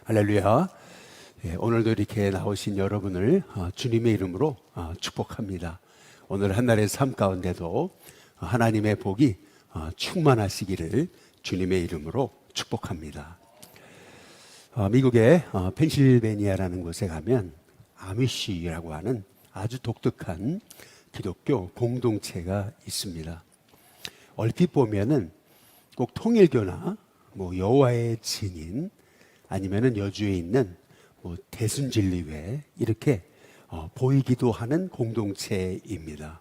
할렐루야. 오늘도 이렇게 나오신 여러분을 주님의 이름으로 축복합니다. 오늘 한날의 삶 가운데도 하나님의 복이 충만하시기를 주님의 이름으로 축복합니다. 미국의 펜실베니아라는 곳에 가면 아미시라고 하는 아주 독특한 기독교 공동체가 있습니다. 얼핏 보면은 꼭 통일교나 여호와의 증인 아니면은 여주에 있는 대순진리회 이렇게 보이기도 하는 공동체입니다.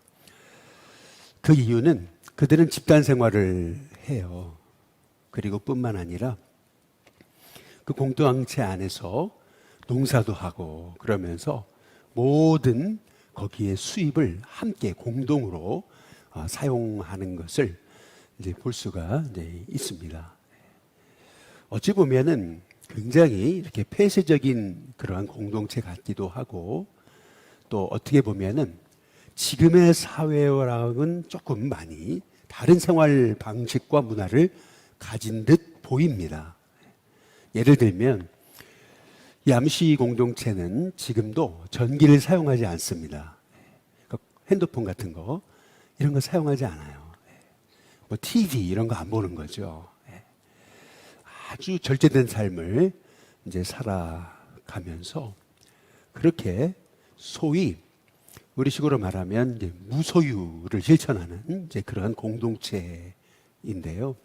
그 이유는 그들은 집단 생활을 해요. 그리고 뿐만 아니라 그 공동체 안에서 농사도 하고 그러면서 모든 거기에 수입을 함께 공동으로 사용하는 것을 이제 볼 수가 있습니다. 어찌 보면은 굉장히 이렇게 폐쇄적인 그러한 공동체 같기도 하고 또 어떻게 보면은 지금의 사회와는 조금 많이 다른 생활 방식과 문화를 가진 듯 보입니다. 예를 들면 이 암시 공동체는 지금도 전기를 사용하지 않습니다. 핸드폰 같은 거 이런 거 사용하지 않아요. TV 이런 거 안 보는 거죠. 아주 절제된 삶을 이제 살아가면서 그렇게 소위 우리식으로 말하면 이제 무소유를 실천하는 이제 그러한 공동체인데요.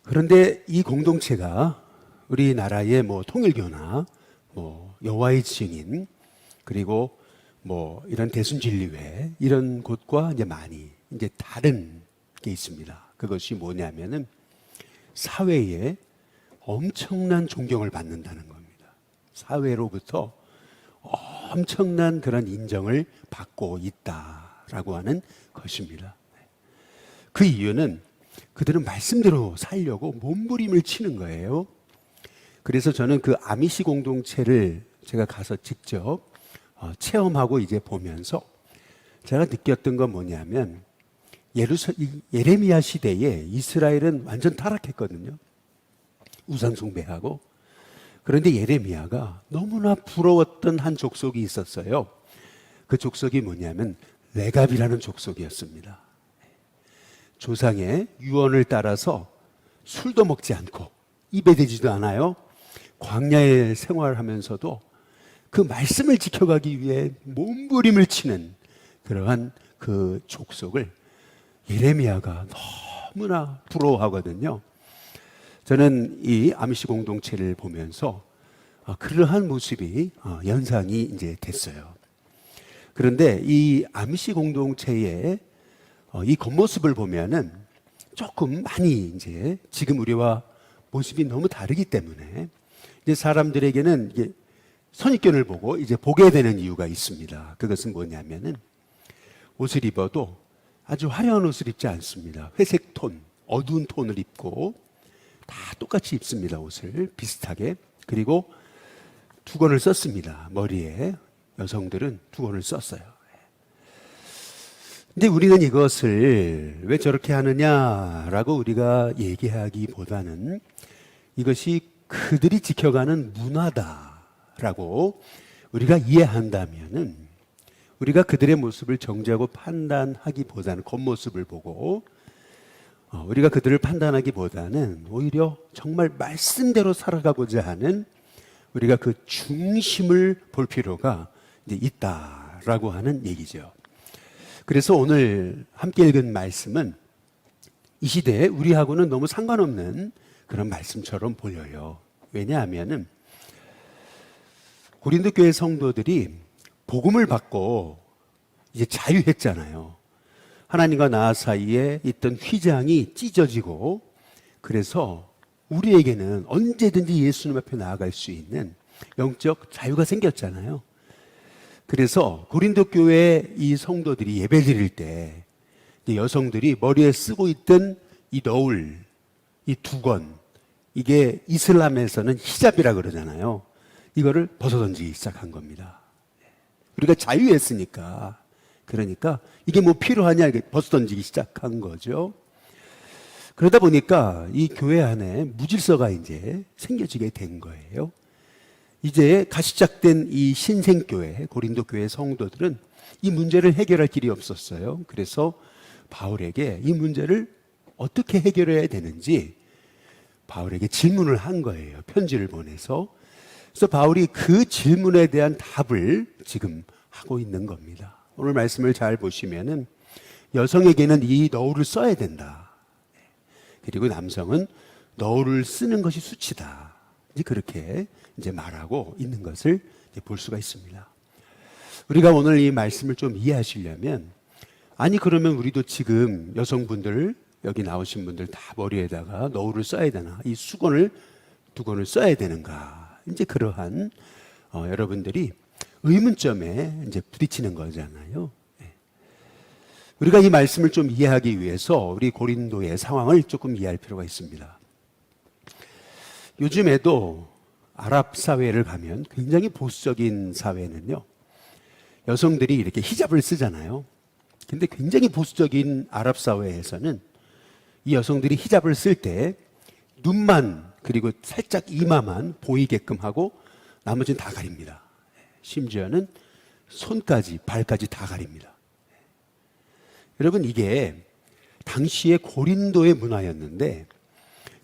그런데 이 공동체가 우리나라의 통일교나 여호와의 증인 그리고 이런 대순진리회 이런 곳과 이제 많이 이제 다른 게 있습니다. 그것이 뭐냐면은 사회에 엄청난 존경을 받는다는 겁니다. 사회로부터 엄청난 그런 인정을 받고 있다라고 하는 것입니다. 그 이유는 그들은 말씀대로 살려고 몸부림을 치는 거예요. 그래서 저는 그 아미시 공동체를 제가 가서 직접 체험하고 이제 보면서 제가 느꼈던 건 뭐냐면 예레미야 시대에 이스라엘은 완전 타락했거든요. 우상 숭배하고. 그런데 예레미야가 너무나 부러웠던 한 족속이 있었어요. 그 족속이 뭐냐면 레갑이라는 족속이었습니다. 조상의 유언을 따라서 술도 먹지 않고 입에 대지도 않아요. 광야에 생활하면서도 그 말씀을 지켜가기 위해 몸부림을 치는 그러한 그 족속을 예레미야가 너무나 부러워하거든요. 저는 이 아미시 공동체를 보면서 그러한 모습이 연상이 이제 됐어요. 그런데 이 아미시 공동체의 이 겉모습을 보면은 조금 많이 이제 지금 우리와 모습이 너무 다르기 때문에 이제 사람들에게는 이게 선입견을 보고 이제 보게 되는 이유가 있습니다. 그것은 뭐냐면은 옷을 입어도 아주 화려한 옷을 입지 않습니다. 회색 톤, 어두운 톤을 입고 다 똑같이 입습니다. 옷을 비슷하게. 그리고 두건을 썼습니다. 머리에 여성들은 두건을 썼어요. 근데 우리는 이것을 왜 저렇게 하느냐라고 우리가 얘기하기보다는 이것이 그들이 지켜가는 문화다라고 우리가 이해한다면은 우리가 그들의 모습을 정죄하고 판단하기보다는 겉모습을 보고 우리가 그들을 판단하기보다는 오히려 정말 말씀대로 살아가고자 하는 우리가 그 중심을 볼 필요가 이제 있다라고 하는 얘기죠. 그래서 오늘 함께 읽은 말씀은 이 시대에 우리하고는 너무 상관없는 그런 말씀처럼 보여요. 왜냐하면은 고린도 교회 성도들이 복음을 받고 이제 자유했잖아요. 하나님과 나 사이에 있던 휘장이 찢어지고 그래서 우리에게는 언제든지 예수님 앞에 나아갈 수 있는 영적 자유가 생겼잖아요. 그래서 고린도 교회 이 성도들이 예배 드릴 때 여성들이 머리에 쓰고 있던 이 너울, 이 두건 이게 이슬람에서는 히잡이라 그러잖아요. 이거를 벗어던지기 시작한 겁니다. 우리가 자유했으니까 그러니까 이게 필요하냐 이렇게 벗어던지기 시작한 거죠. 그러다 보니까 이 교회 안에 무질서가 이제 생겨지게 된 거예요. 이제 가시작된 이 신생교회, 고린도 교회 성도들은 이 문제를 해결할 길이 없었어요. 그래서 바울에게 이 문제를 어떻게 해결해야 되는지 바울에게 질문을 한 거예요. 편지를 보내서. 그래서 바울이 그 질문에 대한 답을 지금 하고 있는 겁니다. 오늘 말씀을 잘 보시면은 여성에게는 이 너울을 써야 된다. 그리고 남성은 너울을 쓰는 것이 수치다. 이제 그렇게 이제 말하고 있는 것을 이제 볼 수가 있습니다. 우리가 오늘 이 말씀을 좀 이해하시려면, 아니 그러면 우리도 지금 여성분들 여기 나오신 분들 다 머리에다가 너울을 써야 되나? 이 수건을 두 권을 써야 되는가? 이제 그러한 여러분들이 의문점에 이제 부딪히는 거잖아요. 우리가 이 말씀을 좀 이해하기 위해서 우리 고린도의 상황을 조금 이해할 필요가 있습니다. 요즘에도 아랍 사회를 가면 굉장히 보수적인 사회는요, 여성들이 이렇게 히잡을 쓰잖아요. 근데 굉장히 보수적인 아랍 사회에서는 이 여성들이 히잡을 쓸 때 눈만 그리고 살짝 이마만 보이게끔 하고 나머지는 다 가립니다. 심지어는 손까지 발까지 다 가립니다. 여러분, 이게 당시의 고린도의 문화였는데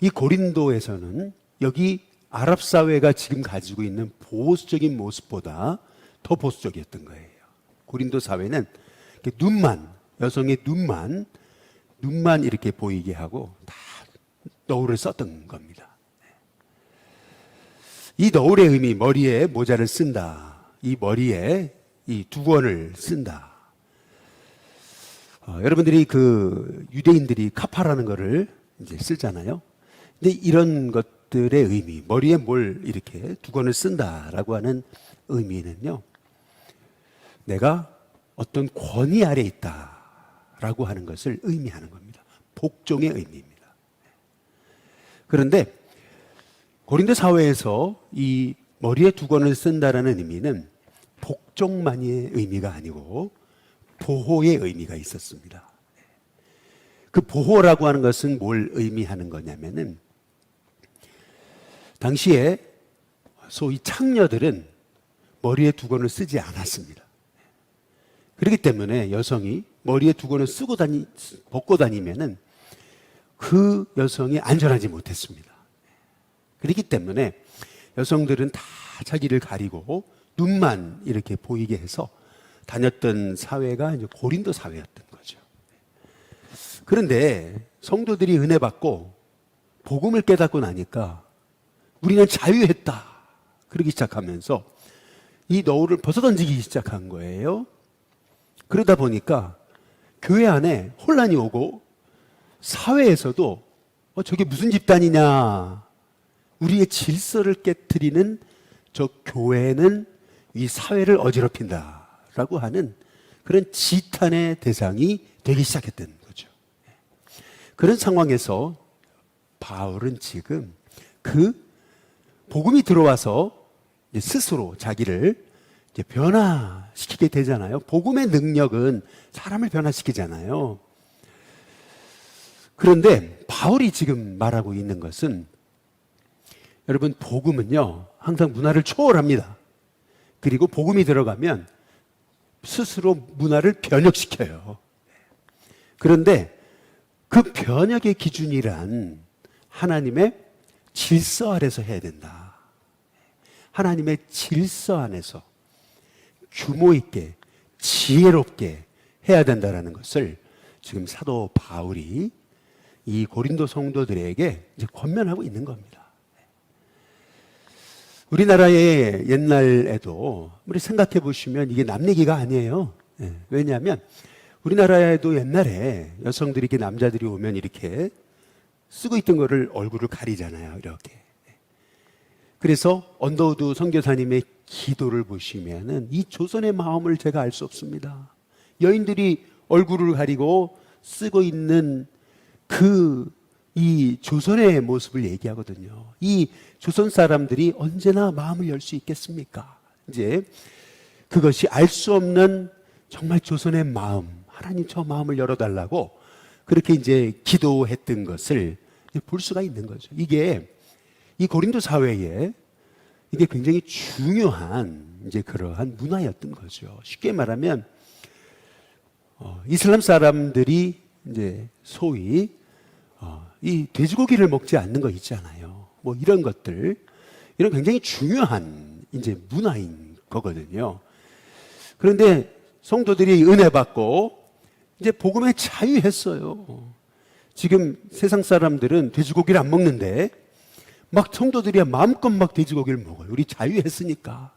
이 고린도에서는 여기 아랍 사회가 지금 가지고 있는 보수적인 모습보다 더 보수적이었던 거예요. 고린도 사회는 눈만, 여성의 눈만 이렇게 보이게 하고 다 너울을 썼던 겁니다. 이 너울의 의미, 머리에 모자를 쓴다. 이 머리에 이 두건을 쓴다. 여러분들이 그 유대인들이 카파라는 거를 이제 쓰잖아요. 근데 이런 것들의 의미, 머리에 뭘 이렇게 두건을 쓴다라고 하는 의미는요, 내가 어떤 권위 아래 있다라고 하는 것을 의미하는 겁니다. 복종의 의미입니다. 그런데 고린도 사회에서 이 머리에 두건을 쓴다라는 의미는 복종만의 의미가 아니고 보호의 의미가 있었습니다. 그 보호라고 하는 것은 뭘 의미하는 거냐면은, 당시에 소위 창녀들은 머리에 두건을 쓰지 않았습니다. 그렇기 때문에 여성이 머리에 두건을 벗고 다니면은 그 여성이 안전하지 못했습니다. 그렇기 때문에 여성들은 다 자기를 가리고 눈만 이렇게 보이게 해서 다녔던 사회가 이제 고린도 사회였던 거죠. 그런데 성도들이 은혜 받고 복음을 깨닫고 나니까 우리는 자유했다 그러기 시작하면서 이 너울을 벗어던지기 시작한 거예요. 그러다 보니까 교회 안에 혼란이 오고 사회에서도 저게 무슨 집단이냐, 우리의 질서를 깨트리는 저 교회는 이 사회를 어지럽힌다 라고 하는 그런 지탄의 대상이 되기 시작했던 거죠. 그런 상황에서 바울은 지금 그 복음이 들어와서 스스로 자기를 이제 변화시키게 되잖아요. 복음의 능력은 사람을 변화시키잖아요. 그런데 바울이 지금 말하고 있는 것은, 여러분, 복음은요 항상 문화를 초월합니다. 그리고 복음이 들어가면 스스로 문화를 변혁시켜요. 그런데 그 변혁의 기준이란 하나님의 질서 아래서 해야 된다. 하나님의 질서 안에서 규모 있게 지혜롭게 해야 된다라는 것을 지금 사도 바울이 이 고린도 성도들에게 이제 권면하고 있는 겁니다. 우리나라의 옛날에도 우리 생각해 보시면 이게 남 얘기가 아니에요. 왜냐하면 우리나라에도 옛날에 여성들이 이렇게 남자들이 오면 이렇게 쓰고 있던 거를 얼굴을 가리잖아요. 이렇게. 그래서 언더우드 선교사님의 기도를 보시면은 이 조선의 마음을 제가 알 수 없습니다. 여인들이 얼굴을 가리고 쓰고 있는 이 조선의 모습을 얘기하거든요. 이 조선 사람들이 언제나 마음을 열 수 있겠습니까? 이제 그것이 알 수 없는 정말 조선의 마음, 하나님 저 마음을 열어달라고 그렇게 이제 기도했던 것을 볼 수가 있는 거죠. 이게 이 고린도 사회에 이게 굉장히 중요한 이제 그러한 문화였던 거죠. 쉽게 말하면 이슬람 사람들이 이제 소위 이 돼지고기를 먹지 않는 거 있잖아요. 뭐 이런 것들, 이런 굉장히 중요한 이제 문화인 거거든요. 그런데 성도들이 은혜 받고 이제 복음에 자유했어요. 지금 세상 사람들은 돼지고기를 안 먹는데 막 성도들이 마음껏 막 돼지고기를 먹어요. 우리 자유했으니까.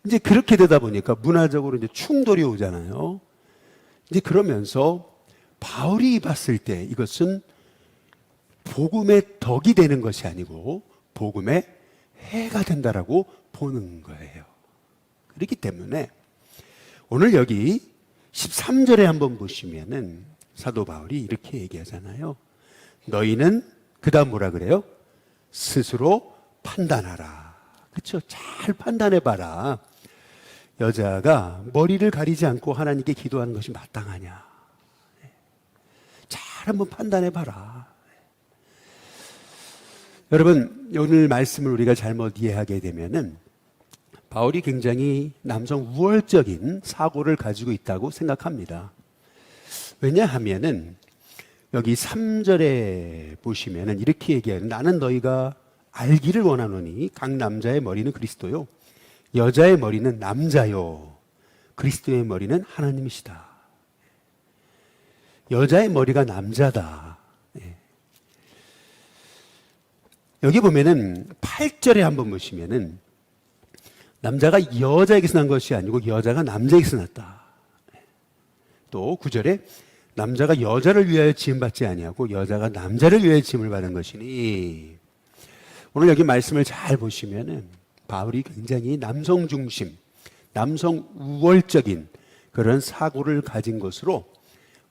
이제 그렇게 되다 보니까 문화적으로 이제 충돌이 오잖아요. 이제 그러면서 바울이 봤을 때 이것은 복음의 덕이 되는 것이 아니고 복음의 해가 된다라고 보는 거예요. 그렇기 때문에 오늘 여기 13절에 한번 보시면은 사도 바울이 이렇게 얘기하잖아요. 너희는 그 다음 뭐라 그래요? 스스로 판단하라. 그렇죠? 잘 판단해봐라. 여자가 머리를 가리지 않고 하나님께 기도하는 것이 마땅하냐. 잘 한번 판단해봐라. 여러분, 오늘 말씀을 우리가 잘못 이해하게 되면은 바울이 굉장히 남성 우월적인 사고를 가지고 있다고 생각합니다. 왜냐하면은 여기 3절에 보시면은 이렇게 얘기해요. 나는 너희가 알기를 원하노니 각 남자의 머리는 그리스도요, 여자의 머리는 남자요, 그리스도의 머리는 하나님이시다. 여자의 머리가 남자다. 여기 보면은 8절에 한번 보시면은 남자가 여자에게서 난 것이 아니고 여자가 남자에게서 났다. 또 9절에 남자가 여자를 위하여 지음받지 아니하고 여자가 남자를 위하여 지음을 받은 것이니. 오늘 여기 말씀을 잘 보시면은 바울이 굉장히 남성 중심, 남성 우월적인 그런 사고를 가진 것으로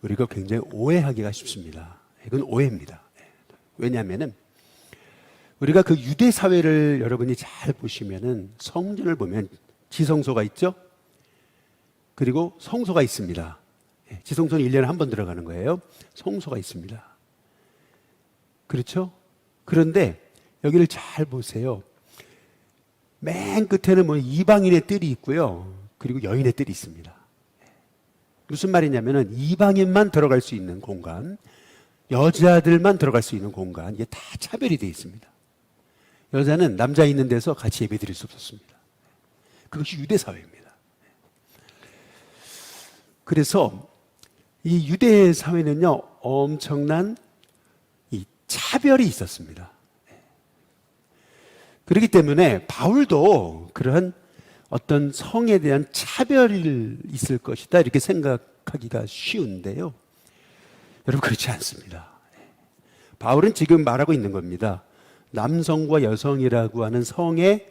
우리가 굉장히 오해하기가 쉽습니다. 이건 오해입니다. 왜냐하면은 우리가 그 유대 사회를 여러분이 잘 보시면은 성전을 보면 지성소가 있죠? 그리고 성소가 있습니다. 지성소는 1년에 한 번 들어가는 거예요. 성소가 있습니다. 그렇죠? 그런데 여기를 잘 보세요. 맨 끝에는 뭐 이방인의 뜰이 있고요. 그리고 여인의 뜰이 있습니다. 무슨 말이냐면은 이방인만 들어갈 수 있는 공간, 여자들만 들어갈 수 있는 공간, 이게 다 차별이 되어 있습니다. 여자는 남자 있는 데서 같이 예배 드릴 수 없었습니다. 그것이 유대 사회입니다. 그래서 이 유대 사회는요, 엄청난 이 차별이 있었습니다. 그렇기 때문에 바울도 그러한 어떤 성에 대한 차별이 있을 것이다 이렇게 생각하기가 쉬운데요. 여러분, 그렇지 않습니다. 바울은 지금 말하고 있는 겁니다. 남성과 여성이라고 하는 성에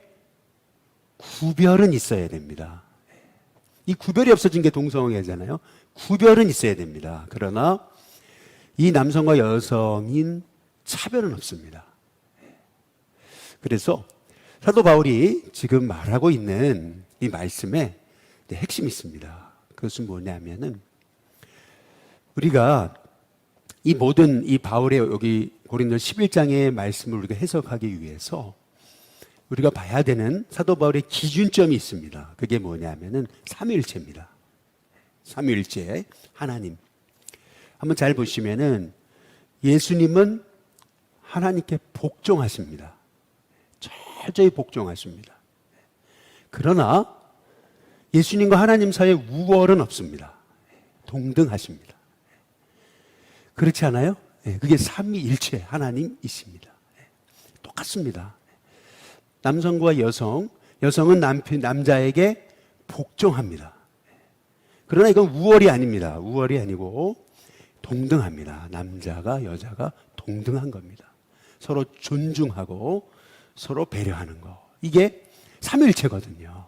구별은 있어야 됩니다. 이 구별이 없어진 게 동성애잖아요. 구별은 있어야 됩니다. 그러나 이 남성과 여성인 차별은 없습니다. 그래서 사도 바울이 지금 말하고 있는 이 말씀에 핵심이 있습니다. 그것은 뭐냐면은 우리가 이 모든 이 바울의 여기 고린도 11장의 말씀을 우리가 해석하기 위해서 우리가 봐야 되는 사도 바울의 기준점이 있습니다. 그게 뭐냐면은 삼위일체입니다. 삼위일체 하나님. 한번 잘 보시면은 예수님은 하나님께 복종하십니다. 철저히 복종하십니다. 그러나 예수님과 하나님 사이에 우월은 없습니다. 동등하십니다. 그렇지 않아요? 그게 삼위일체 하나님이십니다. 똑같습니다. 남성과 여성, 여성은 남자에게 복종합니다. 그러나 이건 우월이 아닙니다. 우월이 아니고 동등합니다. 남자가 여자가 동등한 겁니다. 서로 존중하고 서로 배려하는 거. 이게 삼위일체거든요.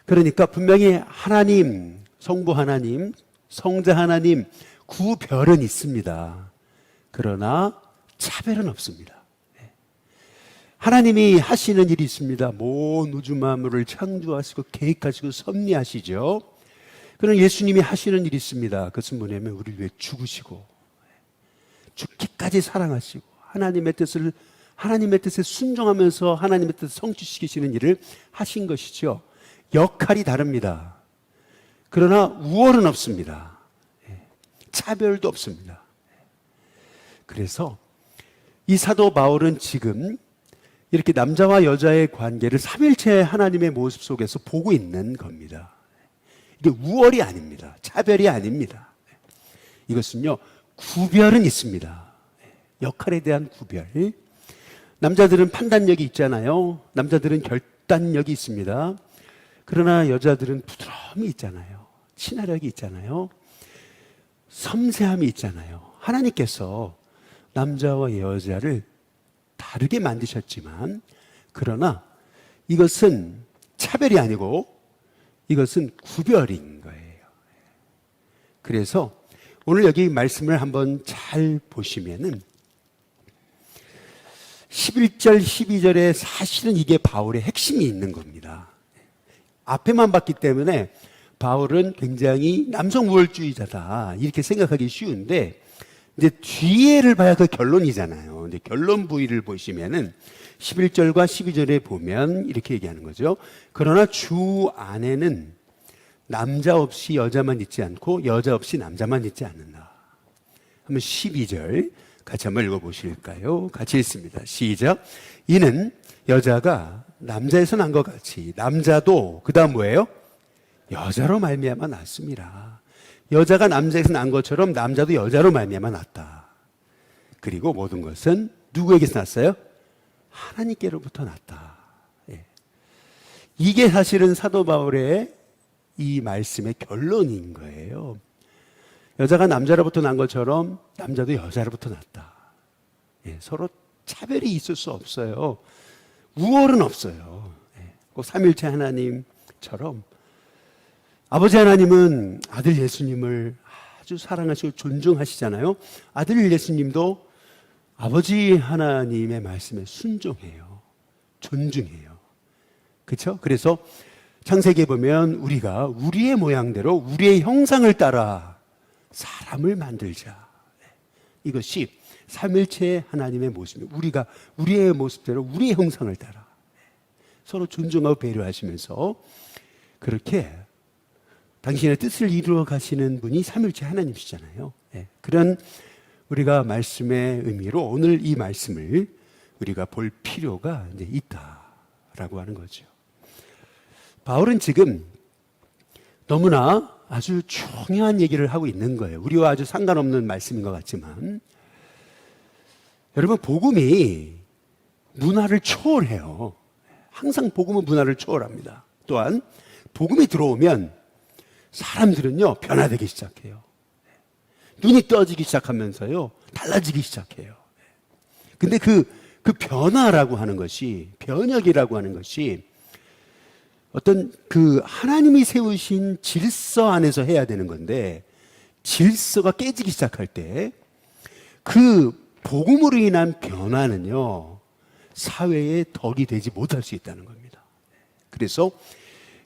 그러니까 분명히 하나님, 성부 하나님, 성자 하나님 구별은 있습니다. 그러나 차별은 없습니다. 하나님이 하시는 일이 있습니다. 모든 우주 만물을 창조하시고 계획하시고 섭리하시죠. 그런 예수님이 하시는 일이 있습니다. 그것은 뭐냐면 우리를 위해 죽으시고 죽기까지 사랑하시고 하나님의 뜻에 순종하면서 하나님의 뜻을 성취시키시는 일을 하신 것이죠. 역할이 다릅니다. 그러나 우월은 없습니다. 차별도 없습니다. 그래서 이 사도 바울은 지금 이렇게 남자와 여자의 관계를 삼일체 하나님의 모습 속에서 보고 있는 겁니다. 이게 우월이 아닙니다. 차별이 아닙니다. 이것은요, 구별은 있습니다. 역할에 대한 구별. 남자들은 판단력이 있잖아요. 남자들은 결단력이 있습니다. 그러나 여자들은 부드러움이 있잖아요. 친화력이 있잖아요. 섬세함이 있잖아요. 하나님께서 남자와 여자를 다르게 만드셨지만, 그러나 이것은 차별이 아니고 이것은 구별인 거예요. 그래서 오늘 여기 말씀을 한번 잘 보시면은 11절, 12절에 사실은 이게 바울의 핵심이 있는 겁니다. 앞에만 봤기 때문에 바울은 굉장히 남성 우월주의자다 이렇게 생각하기 쉬운데, 이제 뒤에를 봐야 그 결론이잖아요. 이제 결론 부위를 보시면은 11절과 12절에 보면 이렇게 얘기하는 거죠. 그러나 주 안에는 남자 없이 여자만 있지 않고 여자 없이 남자만 있지 않는다. 한번 12절 같이 한번 읽어보실까요? 같이 읽습니다. 시작. 이는 여자가 남자에서 난 것 같이 남자도 그 다음 뭐예요? 여자로 말미암아 났습니다. 여자가 남자에서 난 것처럼 남자도 여자로 말미암아 났다. 그리고 모든 것은 누구에게서 났어요? 하나님께로부터 났다. 예. 이게 사실은 사도 바울의 이 말씀의 결론인 거예요. 여자가 남자로부터 난 것처럼 남자도 여자로부터 났다. 예. 서로 차별이 있을 수 없어요. 우월은 없어요. 예. 꼭 삼일체 하나님처럼 아버지 하나님은 아들 예수님을 아주 사랑하시고 존중하시잖아요. 아들 예수님도 아버지 하나님의 말씀에 순종해요. 존중해요. 그렇죠? 그래서 창세기에 보면 우리가 우리의 모양대로 우리의 형상을 따라 사람을 만들자. 이것이 삼일체 하나님의 모습입니다. 우리가 우리의 모습대로 우리의 형상을 따라 서로 존중하고 배려하시면서 그렇게 당신의 뜻을 이루어 가시는 분이 삼일체 하나님이시잖아요. 그런 우리가 말씀의 의미로 오늘 이 말씀을 우리가 볼 필요가 이제 있다라고 하는 거죠. 바울은 지금 너무나 아주 중요한 얘기를 하고 있는 거예요. 우리와 아주 상관없는 말씀인 것 같지만, 여러분, 복음이 문화를 초월해요. 항상 복음은 문화를 초월합니다. 또한 복음이 들어오면 사람들은요, 변화되기 시작해요. 눈이 떠지기 시작하면서요, 달라지기 시작해요. 근데 그 변화라고 하는 것이, 변혁이라고 하는 것이 어떤 그 하나님이 세우신 질서 안에서 해야 되는 건데, 질서가 깨지기 시작할 때 그 복음으로 인한 변화는요, 사회의 덕이 되지 못할 수 있다는 겁니다. 그래서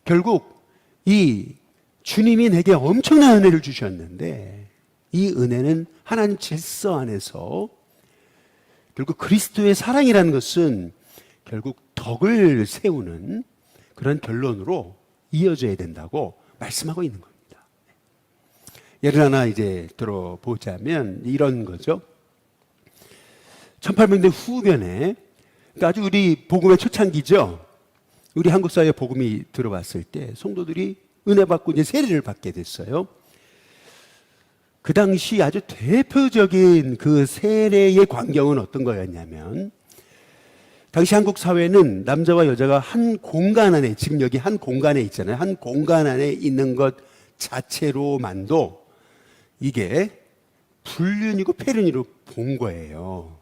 결국 이 주님이 내게 엄청난 은혜를 주셨는데, 이 은혜는 하나님 질서 안에서 결국 그리스도의 사랑이라는 것은 결국 덕을 세우는 그런 결론으로 이어져야 된다고 말씀하고 있는 겁니다. 예를 하나 이제 들어보자면 이런 거죠. 1800년대 후반에, 그러니까 아주 우리 복음의 초창기죠. 우리 한국 사회에 복음이 들어왔을 때 성도들이 은혜 받고 이제 세례를 받게 됐어요. 그 당시 아주 대표적인 그 세례의 광경은 어떤 거였냐면, 당시 한국 사회는 남자와 여자가 한 공간 안에, 지금 여기 한 공간에 있잖아요. 한 공간 안에 있는 것 자체로만도 이게 불륜이고 폐륜으로 본 거예요.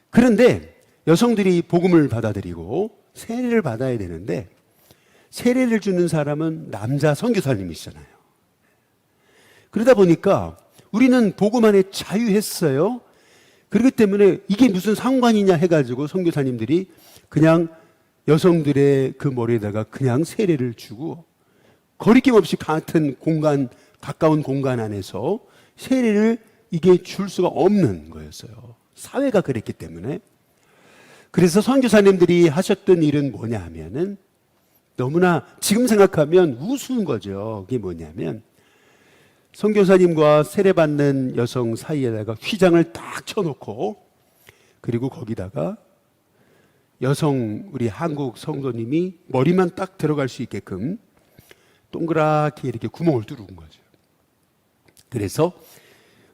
그런데 여성들이 복음을 받아들이고 세례를 받아야 되는데, 세례를 주는 사람은 남자 선교사님이시잖아요. 그러다 보니까 우리는 복음 안에 자유했어요. 그렇기 때문에 이게 무슨 상관이냐 해가지고 선교사님들이 그냥 여성들의 그 머리에다가 그냥 세례를 주고 거리낌 없이 같은 공간, 가까운 공간 안에서 세례를 이게 줄 수가 없는 거였어요. 사회가 그랬기 때문에. 그래서 선교사님들이 하셨던 일은 뭐냐 하면은 너무나 지금 생각하면 우스운 거죠. 그게 뭐냐면 선교사님과 세례받는 여성 사이에다가 휘장을 딱 쳐놓고 그리고 거기다가 여성 우리 한국 성도님이 머리만 딱 들어갈 수 있게끔 동그랗게 이렇게 구멍을 뚫은 거죠. 그래서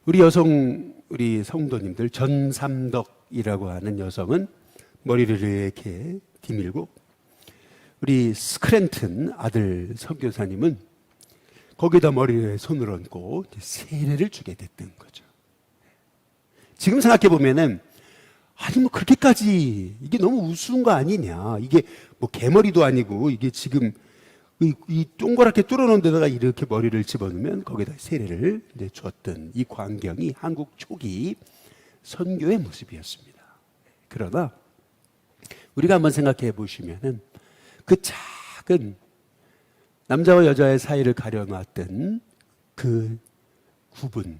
우리 여성 우리 성도님들 전삼덕이라고 하는 여성은 머리를 이렇게 뒤밀고 우리 스크랜튼 아들 선교사님은 거기다 머리에 손을 얹고 세례를 주게 됐던 거죠. 지금 생각해 보면은 아니 뭐 그렇게까지 이게 너무 우스운 거 아니냐. 이게 뭐 개머리도 아니고 이게 지금 이 동그랗게 뚫어놓은 데다가 이렇게 머리를 집어넣으면 거기다 세례를 이제 줬던 이 광경이 한국 초기 선교의 모습이었습니다. 그러나 우리가 한번 생각해 보시면은 그 작은 남자와 여자의 사이를 가려놨던 그 구분,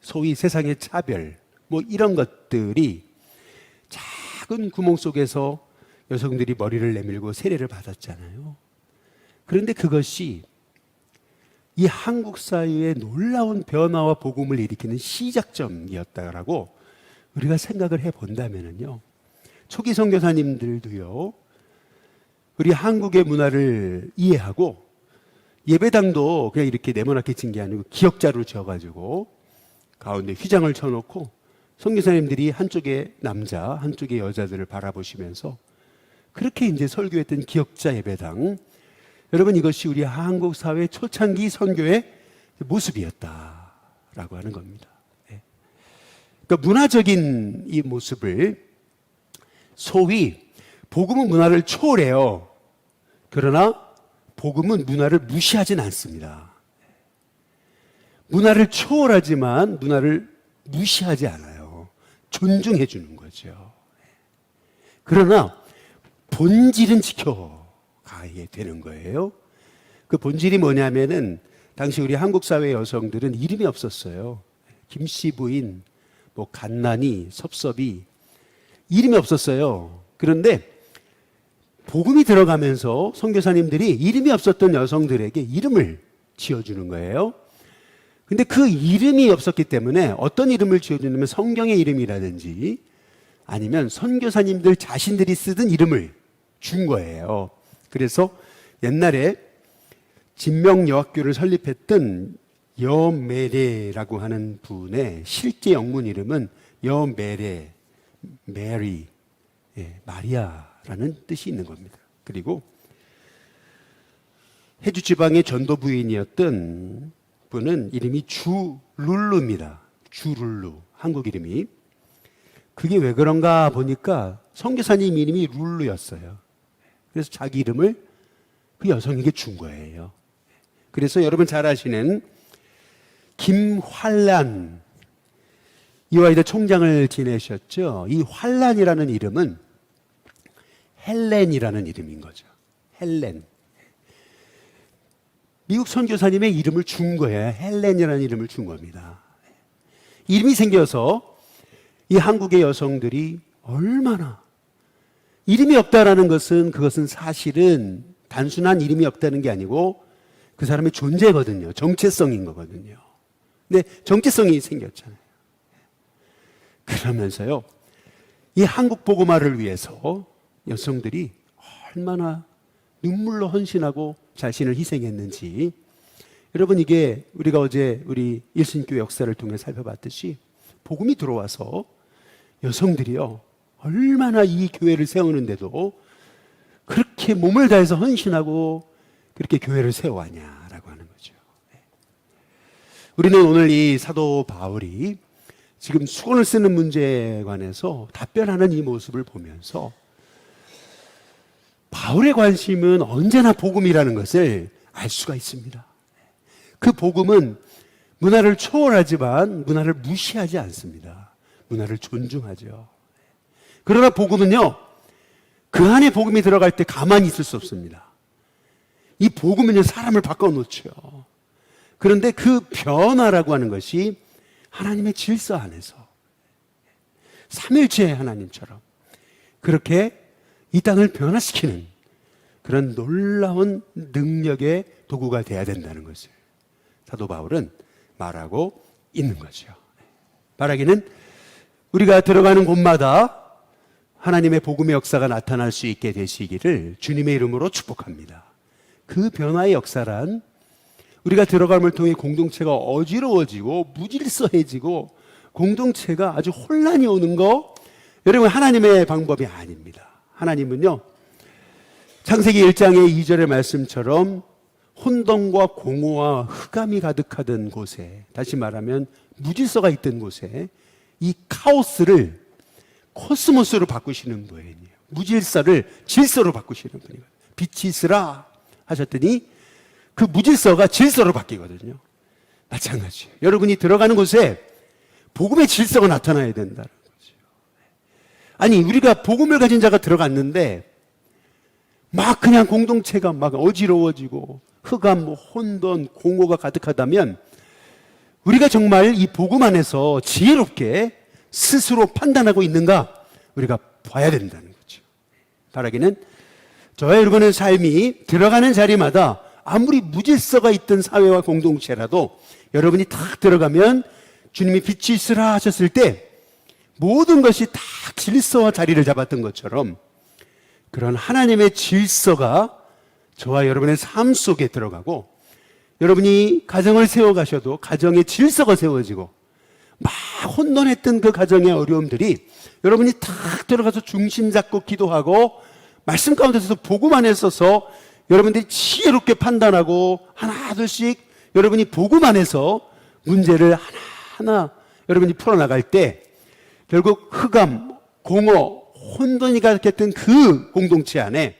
소위 세상의 차별, 뭐 이런 것들이 작은 구멍 속에서 여성들이 머리를 내밀고 세례를 받았잖아요. 그런데 그것이 이 한국 사회의 놀라운 변화와 복음을 일으키는 시작점이었다라고 우리가 생각을 해본다면요. 초기 선교사님들도요. 우리 한국의 문화를 이해하고 예배당도 그냥 이렇게 네모나게 진 게 아니고 기역자로 지어가지고 가운데 휘장을 쳐놓고 선교사님들이 한쪽에 남자, 한쪽에 여자들을 바라보시면서 그렇게 이제 설교했던 기역자 예배당. 여러분 이것이 우리 한국 사회 초창기 선교의 모습이었다라고 하는 겁니다. 그러니까 문화적인 이 모습을 소위 복음은 문화를 초월해요. 그러나 복음은 문화를 무시하진 않습니다. 문화를 초월하지만 문화를 무시하지 않아요. 존중해 주는 거죠. 그러나 본질은 지켜가야 되는 거예요. 그 본질이 뭐냐면은 당시 우리 한국 사회 여성들은 이름이 없었어요. 김씨 부인, 뭐 갓난이, 섭섭이 이름이 없었어요. 그런데 복음이 들어가면서 선교사님들이 이름이 없었던 여성들에게 이름을 지어주는 거예요. 근데 그 이름이 없었기 때문에 어떤 이름을 지어주냐면 성경의 이름이라든지 아니면 선교사님들 자신들이 쓰던 이름을 준 거예요. 그래서 옛날에 진명여학교를 설립했던 여메레라고 하는 분의 실제 영문 이름은 여메레, 메리, 마리아라는 뜻이 있는 겁니다. 그리고 해주 지방의 전도 부인이었던 분은 이름이 주룰루입니다. 주룰루, 한국 이름이. 그게 왜 그런가 보니까 선교사님 이름이 룰루였어요. 그래서 자기 이름을 그 여성에게 준 거예요. 그래서 여러분 잘 아시는 김환란, 이화여대 총장을 지내셨죠. 이 환란이라는 이름은 헬렌이라는 이름인 거죠. 헬렌. 미국 선교사님의 이름을 준 거예요. 헬렌이라는 이름을 준 겁니다. 이름이 생겨서 이 한국의 여성들이 얼마나 이름이 없다라는 것은 그것은 사실은 단순한 이름이 없다는 게 아니고 그 사람의 존재거든요. 정체성인 거거든요. 근데 정체성이 생겼잖아요. 그러면서요, 이 한국 복음화를 위해서 여성들이 얼마나 눈물로 헌신하고 자신을 희생했는지, 여러분 이게 우리가 어제 우리 일신교회 역사를 통해 살펴봤듯이 복음이 들어와서 여성들이요 얼마나 이 교회를 세우는데도 그렇게 몸을 다해서 헌신하고 그렇게 교회를 세워왔냐라고 하는 거죠. 우리는 오늘 이 사도 바울이 지금 수건을 쓰는 문제에 관해서 답변하는 이 모습을 보면서 바울의 관심은 언제나 복음이라는 것을 알 수가 있습니다. 그 복음은 문화를 초월하지만 문화를 무시하지 않습니다. 문화를 존중하죠. 그러나 복음은요, 그 안에 복음이 들어갈 때 가만히 있을 수 없습니다. 이 복음은요, 사람을 바꿔놓죠. 그런데 그 변화라고 하는 것이 하나님의 질서 안에서 삼일체의 하나님처럼 그렇게 이 땅을 변화시키는 그런 놀라운 능력의 도구가 되어야 된다는 것을 사도 바울은 말하고 있는 거죠. 말하기는 우리가 들어가는 곳마다 하나님의 복음의 역사가 나타날 수 있게 되시기를 주님의 이름으로 축복합니다. 그 변화의 역사란 우리가 들어감을 통해 공동체가 어지러워지고 무질서해지고 공동체가 아주 혼란이 오는 거, 여러분, 하나님의 방법이 아닙니다. 하나님은요, 창세기 1장의 2절의 말씀처럼 혼돈과 공허와 흑암이 가득하던 곳에, 다시 말하면 무질서가 있던 곳에 이 카오스를 코스모스로 바꾸시는 분이에요. 무질서를 질서로 바꾸시는 분이에요. 빛이 있으라 하셨더니 그 무질서가 질서로 바뀌거든요. 마찬가지예요. 여러분이 들어가는 곳에 복음의 질서가 나타나야 된다는 거죠. 아니, 우리가 복음을 가진 자가 들어갔는데 막 그냥 공동체가 막 어지러워지고 흑암, 혼돈, 공허가 가득하다면 우리가 정말 이 복음 안에서 지혜롭게 스스로 판단하고 있는가 우리가 봐야 된다는 거죠. 바라기는 저와 여러분의 삶이 들어가는 자리마다 아무리 무질서가 있던 사회와 공동체라도 여러분이 딱 들어가면 주님이 빛이 있으라 하셨을 때 모든 것이 다 질서와 자리를 잡았던 것처럼 그런 하나님의 질서가 저와 여러분의 삶 속에 들어가고, 여러분이 가정을 세워가셔도 가정의 질서가 세워지고 막 혼돈했던 그 가정의 어려움들이 여러분이 탁 들어가서 중심 잡고 기도하고 말씀 가운데서 복음 안에 서서 여러분들이 지혜롭게 판단하고 하나둘씩 여러분이 복음 안에서 문제를 하나하나 여러분이 풀어나갈 때 결국 흑암, 공허, 혼돈이 가득했던 그 공동체 안에